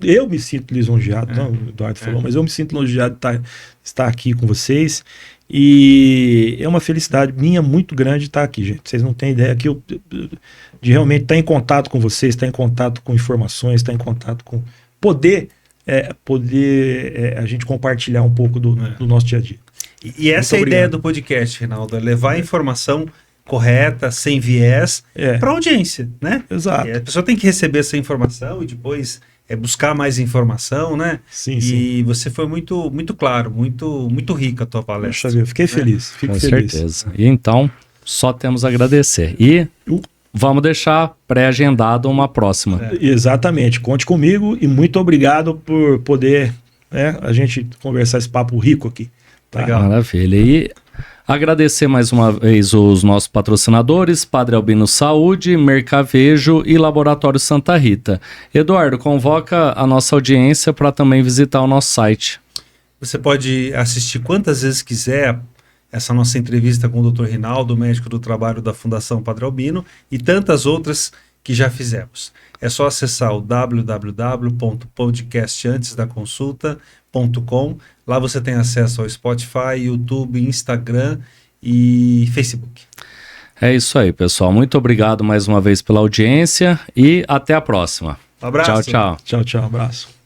eu me sinto lisonjeado, não, o Eduardo falou, mas eu me sinto lisonjeado de estar aqui com vocês. E é uma felicidade minha muito grande estar aqui, gente. Vocês não têm ideia de realmente estar em contato com vocês, estar em contato com informações, estar em contato com poder a gente compartilhar um pouco do nosso dia a dia. E essa é a ideia do podcast, Reinaldo, é levar a informação correta, sem viés, para a audiência, né? Exato. E a pessoa tem que receber essa informação e depois buscar mais informação, né? Sim, e sim. você foi muito, muito claro, muito rica a tua palestra. Poxa, eu fiquei feliz, fico Com feliz. certeza. E então, só temos a agradecer. E vamos deixar pré-agendado uma próxima. Exatamente, conte comigo e muito obrigado por poder a gente conversar esse papo rico aqui. Tá? Legal. Maravilha. E agradecer mais uma vez os nossos patrocinadores, Padre Albino Saúde, Mercavejo e Laboratório Santa Rita. Eduardo, convoca a nossa audiência para também visitar o nosso site. Você pode assistir quantas vezes quiser essa nossa entrevista com o Dr. Reinaldo, médico do trabalho da Fundação Padre Albino, e tantas outras que já fizemos. É só acessar o www.podcastantesdaconsulta.com. Lá você tem acesso ao Spotify, YouTube, Instagram e Facebook. É isso aí, pessoal. Muito obrigado mais uma vez pela audiência e até a próxima. Um abraço. Tchau, tchau. Tchau, tchau, abraço.